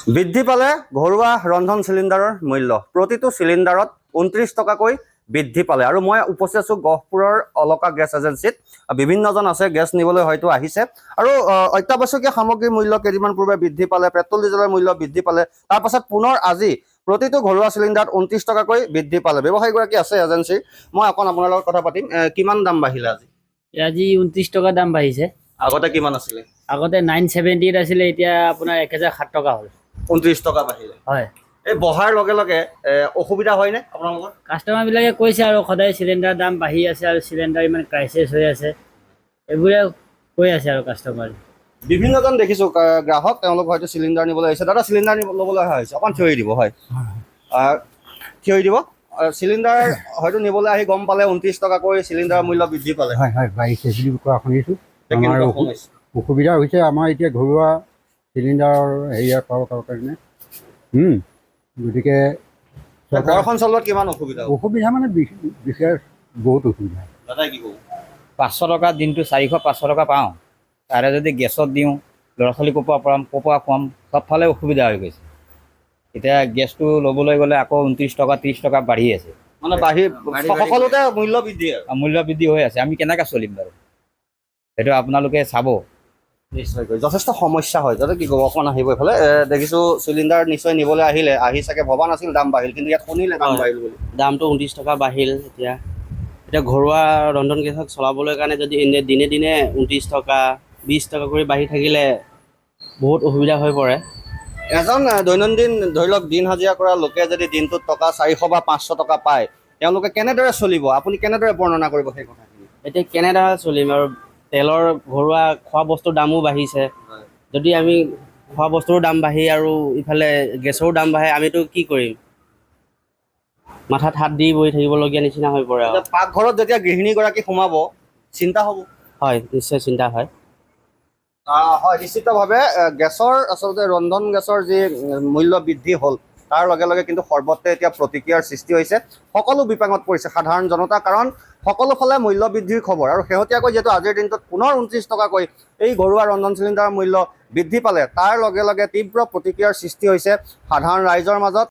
বৃদ্ধি পালে ঘৰুৱা ৰন্ধন চিলিণ্ডাৰৰ মূল্য প্ৰতিটো চিলিণ্ডাৰত 29 টকাকৈ বৃদ্ধি পালে আৰু মই উপস্থিত আছোঁ গহপুৰৰ অলকা গেছ এজেঞ্চিত বিভিন্নজন আছে গেছ নিবলৈ হয়তো আহিছে আৰু অত্যাৱশ্যকীয় সামগ্ৰীৰ মূল্য কেইদিনমান পূৰ্বে বৃদ্ধি পালে পেট্ৰল ডিজেলৰ মূল্য বৃদ্ধি পালে তাৰ পাছত পুনৰ আজি প্ৰতিটো ঘৰুৱা চিলিণ্ডাৰত 29 টকাকৈ বৃদ্ধি পালে ব্যৱসায়ীগৰাকী আছে এজেঞ্চিৰ মই অকণ আপোনাৰ লগত কথা পাতিম কিমান দাম বাঢ়িলে আজি আজি 29 টকা দাম বাঢ়িছে। আগতে কিমান আছিলে আগতে 978 আছিলে, এতিয়া আপোনাৰ 1007 টকা হ'ল। 29 টকা বাঢ়িলে হয়, এই বঢ়াৰ লগে লগে অসুবিধা হয়নে আপোনালোকৰ কাষ্টমাৰবিলাকে কৈছে আৰু সদায় চিলিণ্ডাৰ দাম বাঢ়ি আছে আৰু চিলিণ্ডাৰ ইমান ক্ৰাইচিছ হৈ আছে, এইবোৰে কৈ আছে আৰু কাষ্টমাৰ। বিভিন্নজন দেখিছোঁ গ্ৰাহক তেওঁলোক হয়তো চিলিণ্ডাৰ নিবলৈ আহিছে দাদা চিলিণ্ডাৰ ল'বলৈ অহা হৈছে অকণ থিয় হৈ দিব হয় থিয় হৈ দিব চিলিণ্ডাৰ হয়তো নিবলৈ আহি গম পালে 29 টকাকৈ চিলিণ্ডাৰৰ মূল্য বৃদ্ধি পালে হয় হয় বাঢ়িছে বুলি কোৱা শুনিছোঁ। আমাৰ কেনেকুৱা সমস্যা? অসুবিধা হৈছে আমাৰ এতিয়া ঘৰুৱা চিলিণ্ডাৰৰ হেৰিয়াৰ পাবৰ কাৰণে গতিকে ঘৰখন চলোৱাত কিমান অসুবিধা হ'ব? অসুবিধা মানে বিশেষ বহুত অসুবিধা। দাদাই কি ক'ব 500 টকা দিনটো 400-500 টকা পাওঁ, তাৰে যদি গেছত দিওঁ ল'ৰা ছোৱালী কপোৱা খুৱাম চবফালে অসুবিধা হৈ গৈছে। এতিয়া গেছটো ল'বলৈ গ'লে আকৌ 29 টকা 30 টকা বাঢ়ি আছে, মানে সকলোতে মূল্য বৃদ্ধি আৰু মূল্য বৃদ্ধি হৈ আছে। আমি কেনেকৈ চলিম বাৰু সেইটো আপোনালোকে চাব। নিশ্চয়কৈ যথেষ্ট সমস্যা হয় দাদা কি ক'ব অকণ আহিব এইফালে দেখিছোঁ চিলিণ্ডাৰ নিশ্চয় নিবলৈ আহি চাগে ভবা নাছিল দাম বাঢ়িল কিন্তু ইয়াত শুনিলে দাম বাঢ়িল বুলি দামটো 29 টকা বাঢ়িল। এতিয়া ঘৰুৱা ৰন্ধন গেছক চলাবলৈ কাৰণে যদি দিনে দিনে 29 টকা 20 টকা কৰি বাঢ়ি থাকিলে বহুত অসুবিধা হৈ পৰে। এজন দৈনন্দিন ধৰি লওক দিন হাজিৰা কৰা লোকে যদি দিনটোত টকা 400 বা 500 টকা পায় তেওঁলোকে কেনেদৰে চলিব আপুনি কেনেদৰে বৰ্ণনা কৰিব সেই কথাখিনি? এতিয়া কেনেদৰে চলিম আৰু তেলৰ ঘৰুৱা খোৱা বস্তুৰ দামো বাঢ়িছে। যদি আমি খোৱা বস্তুৰ দাম বাঢ়ি আৰু ইফালে গেছৰো দাম বাঢ়ে আমিতো কি কৰিম, মাথাত হাত দি বহি থাকিবলগীয়া নিচিনা হৈ পৰে আৰু। পাকঘৰত যেতিয়া গৃহিণীগৰাকী সোমাব চিন্তা হ'ব হয়, নিশ্চয় চিন্তা হয়। হয় নিশ্চিতভাৱে গেছৰ আচলতে ৰন্ধন গেছৰ যি মূল্য বৃদ্ধি হ'ল তাৰ লগে লগে কিন্তু সৰ্বত্ৰে এতিয়া প্ৰতিক্ৰিয়াৰ সৃষ্টি হৈছে। সকলো বিপাঙত পৰিছে সাধাৰণ জনতা, কাৰণ সকলো ফালে মূল্য বৃদ্ধিৰ খবৰ আৰু শেহতীয়াকৈ যিহেতু আজিৰ দিনটোত পুনৰ 29 টকাকৈ এই ঘৰুৱা ৰন্ধন চিলিণ্ডাৰৰ মূল্য বৃদ্ধি পালে তাৰ লগে লগে তীব্ৰ প্ৰতিক্ৰিয়াৰ সৃষ্টি হৈছে সাধাৰণ ৰাইজৰ মাজত।